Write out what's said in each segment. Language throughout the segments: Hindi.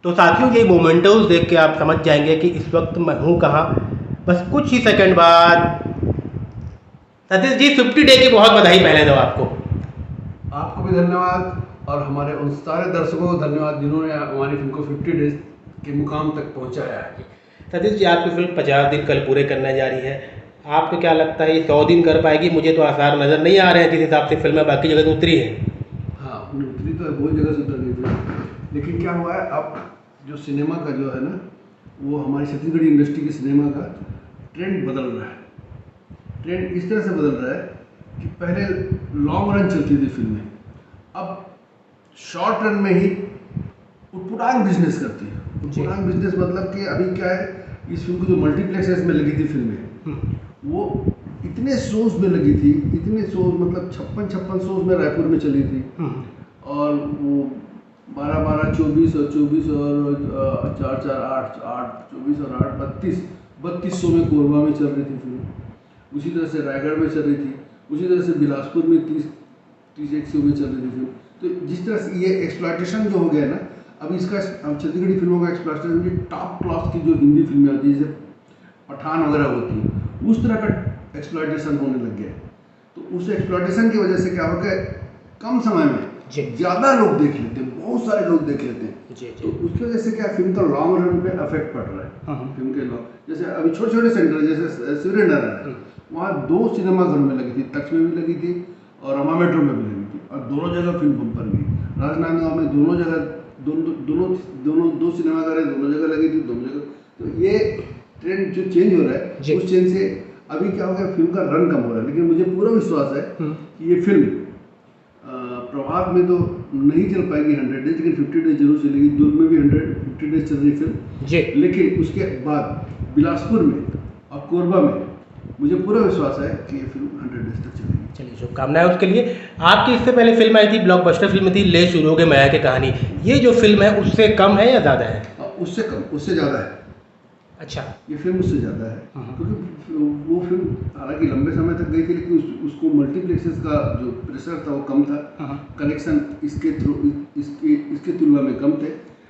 तो साथियों ये मोमेंटोज देख के आप समझ जाएंगे कि इस वक्त मैं हूँ कहाँ। बस कुछ ही सेकंड बाद सतीश जी 50 डे की बहुत बधाई पहले दो आपको। आपको भी धन्यवाद और हमारे उन सारे दर्शकों को धन्यवाद जिन्होंने हमारी फिल्म को 50 डेज के मुकाम तक पहुंचाया है। सतीश जी आपकी फिल्म 50 दिन कल पूरे करने जा रही है, आपको क्या लगता है ये 100 दिन कर पाएगी? मुझे तो आसार नज़र नहीं आ रहे हैं जिस हिसाब से फिल्में बाकी जगह से उतरी है। हाँ, उतरी तो बहुत जगह से उतर गई थी, लेकिन क्या हुआ है अब जो सिनेमा का जो है ना वो हमारी छत्तीसगढ़ी इंडस्ट्री के सिनेमा का ट्रेंड बदल रहा है। ट्रेंड इस तरह से बदल रहा है कि पहले लॉन्ग रन चलती थी फिल्में, अब शॉर्ट रन में ही उटपुटांग बिजनेस करती है। उटपुटांग बिजनेस मतलब कि अभी क्या है, इस फिल्म को जो मल्टीप्लेक्सेस में लगी थी फिल्में वो इतने शोज में लगी थी, इतने शोज मतलब 56 शोज में रायपुर में चली थी और वो 12, 24 और 24 और 4, 8, 24 और 8, 32 शो में कोरबा में चल रही थी फिल्म। उसी तरह से रायगढ़ में चल रही थी, उसी तरह से बिलासपुर में 30 शो में चल रही थी फिल्म। तो जिस तरह से ये एक्सप्लॉयटेशन जो हो गया ना, अभी इसका छत्तीसगढ़ी फिल्मों का एक्सप्लॉयटेशन की टॉप क्लास की जो हिंदी फिल्में आती है जैसे पठान वगैरह होती है उस तरह का एक्सप्लॉयटेशन होने लग गया। तो उस एक्सप्लॉयटेशन की वजह से क्या हो गया, कम समय में ज़्यादा लोग देख लेते हैं, बहुत सारे लोग देख लेते हैं। तो उसकी वजह से क्या फिल्म का लॉन्ग रन पे इफेक्ट पड़ रहा है। फिल्म के लॉन्ग जैसे अभी छोटे छोटे सेंटर जैसे सूर्य नारायण है, वहाँ 2 सिनेमाघरों में लगी थी, तक्ष में भी लगी थी और रमा मेट्रो में भी लगी थी और दोनों जगह फिल्म बम्पर गई। राजनांदगांव में दोनों जगह दोनों 2 सिनेमाघर है, दोनों जगह लगी थी, दोनों जगह। तो ये ट्रेंड जो चेंज हो रहा है उस चेंज से अभी क्या हो गया, फिल्म का रन कम हो रहा है। लेकिन मुझे पूरा विश्वास है कि ये फिल्म प्रभात में तो नहीं चल पाएगी 100 डेज, लेकिन 50 डेज जरूर चलेगी। दुर्ग में भी 50 डेज चल रही फिल्म, लेकिन उसके बाद बिलासपुर में और कोरबा में मुझे पूरा विश्वास है कि ये फिल्म 100 डेज तक चलेगी। चलिए शुभकामनाएं उसके लिए। आपकी इससे पहले फिल्म आई थी, ब्लॉकबस्टर फिल्म थी ले शुरू हो गए माया की कहानी, ये जो फिल्म है उससे कम है या ज़्यादा है? उससे कम, उससे ज़्यादा है। अच्छा, ये फिल्म उससे ज़्यादा है क्योंकि वो फिल्म हालांकि लंबे समय तक गई थी, लेकिन उसको मल्टीप्लेक्सेस का जो प्रेशर था वो कम था, कलेक्शन इसके तुलना में कम थे,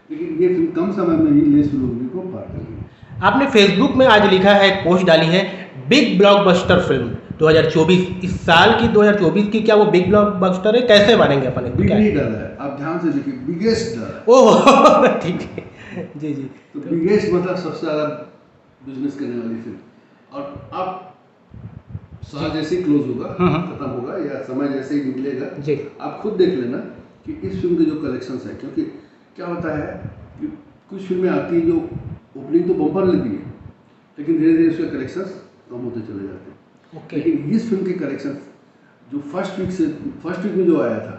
लेकिन ये फिल्म कम समय में ही ले शुरू होने को पार कर गई। आपने फेसबुक में आज लिखा है, एक पोस्ट डाली है, बिग ब्लॉकबस्टर फिल्म 2024 इस साल की 2024 की, क्या वो बिग ब्लॉकबस्टर है? कैसे मानेंगे अपन? बिग नहीं डाला है, आप ध्यान से देखिए, बिगेस्ट डाला है। ओह ठीक है, जी। तो बिगेस्ट मतलब सबसे ज़्यादा बिजनेस करने वाली फिल्म। और अब साल जैसे ही क्लोज होगा, खत्म होगा या समय जैसे ही निकलेगा, आप खुद देख लेना कि इस फिल्म के जो कलेक्शंस है, क्योंकि क्या होता है कि कुछ फिल्में आती हैं जो ओपनिंग तो बम्पर लेती है, लेकिन धीरे धीरे उसके कलेक्शंस कम होते चले जाते हैं। लेकिन इस फिल्म के कलेक्शंस जो फर्स्ट वीक में जो आया था,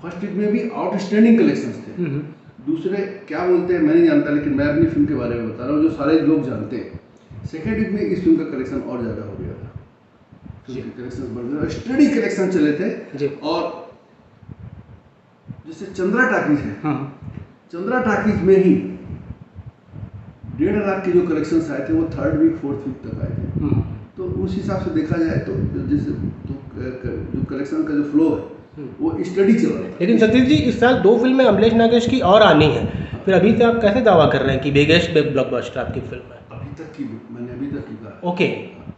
फर्स्ट वीक में भी आउटस्टैंडिंग कलेक्शंस थे। दूसरे क्या बोलते हैं मैं नहीं जानता, लेकिन मैं अपनी फिल्म के बारे में बता रहा हूँ जो सारे लोग जानते हैं। सेकेंड वीक में इस फिल्म का कलेक्शन और ज़्यादा हो गया था, कलेक्शन बढ़ गया, स्टडी कलेक्शन चले थे। और जैसे चंद्रा टाकीज है, चंद्रा टाकीज में ही 1.5 लाख के जो कलेक्शंस आए थे वो 3rd वीक 4th वीक तक आए थे। तो उस हिसाब से देखा जाए तो जैसे जो कलेक्शन का जो फ्लो है वो स्टडी चल रहा है। लेकिन सतीश जी इस साल 2 फिल्में अमलेश नागेश की और आनी है, फिर अभी से आप कैसे दावा कर रहे हैं कि बिगेस्ट ब्लॉकबस्टर आपकी फिल्म है? मैंने अभी तक की कहा। ओके,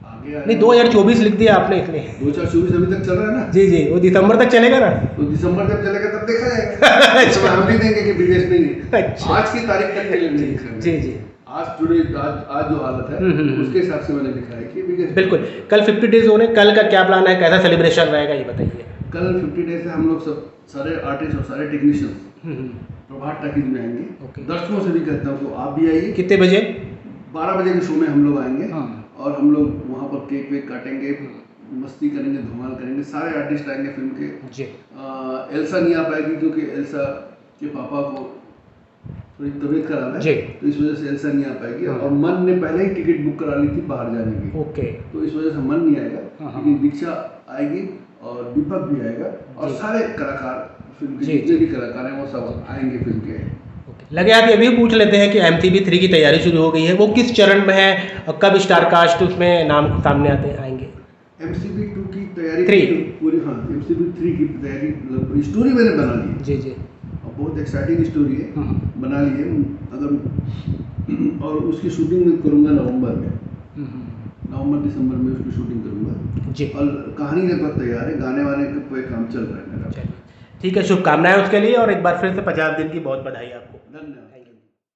आगे नहीं 2024 लिख दिया आपने इसलिए। 2024 अभी तक चल रहा है ना? जी, वो दिसंबर तक चलेगा ना? तो दिसंबर जब चलेगा तब देखा जाएगा। तो हम भी देंगे कि बिगेस्ट नहीं है। अच्छा। आज की तारीख तक के लिए नहीं लिखा है। जी आज जो हालत है उसके हिसाब से मैंने लिखा है कि बिगेस्ट। बिल्कुल। कल 50 डेज होने, कल का क्या प्लान है, कैसा सेलिब्रेशन रहेगा ये बताइए। कल 50 डेज से हम लोग सब सारे आर्टिस्ट और सारे टेक्नीशियंस प्रभात टाकीज में आएंगे। दर्शकों से भी कहता हूँ तो आप भी आइए। कितने बजे? 12 बजे के शो में हम लोग आएंगे और हम लोग वहाँ पर केक वेक काटेंगे, मस्ती करेंगे, धमाल करेंगे। सारे आर्टिस्ट आएंगे फिल्म के। एल्सा नहीं आ पाएगी क्योंकि एल्सा के पापा को थोड़ी तबीयत खराब है, तो इस वजह से एल्सा नहीं आ पाएगी। और मन ने पहले ही टिकट बुक करा ली थी बाहर जाने की, तो इस वजह से मन नहीं आएगा। लेकिन दीक्षा आएगी और दीपक भी आएगा और सारे कलाकार फिल्म के जितने भी कलाकार हैं वो सब आएंगे फिल्म के। लगे आप ये भी पूछ लेते हैं कि MCB 3 की तैयारी शुरू हो गई है, वो किस चरण में है और कब स्टार कास्ट उसमें नाम सामने आएंगे? MCB 2 की तैयारी पूरी, हाँ MCB 3 की तैयारी स्टोरी मैंने बना ली। जी। बहुत एक्साइटिंग स्टोरी है, बना ली है अगर, और उसकी शूटिंग मैं करूँगा नवंबर में, नवंबर दिसंबर में उसकी शूटिंग करूँगा जी। और कहानी लगभग तैयार है, गाने वाने का कोई काम चल रहा है मेरा। चलिए ठीक है, शुभकामनाएं उसके लिए, और एक बार फिर से 50 दिन की बहुत बधाई आपको। धन्यवाद।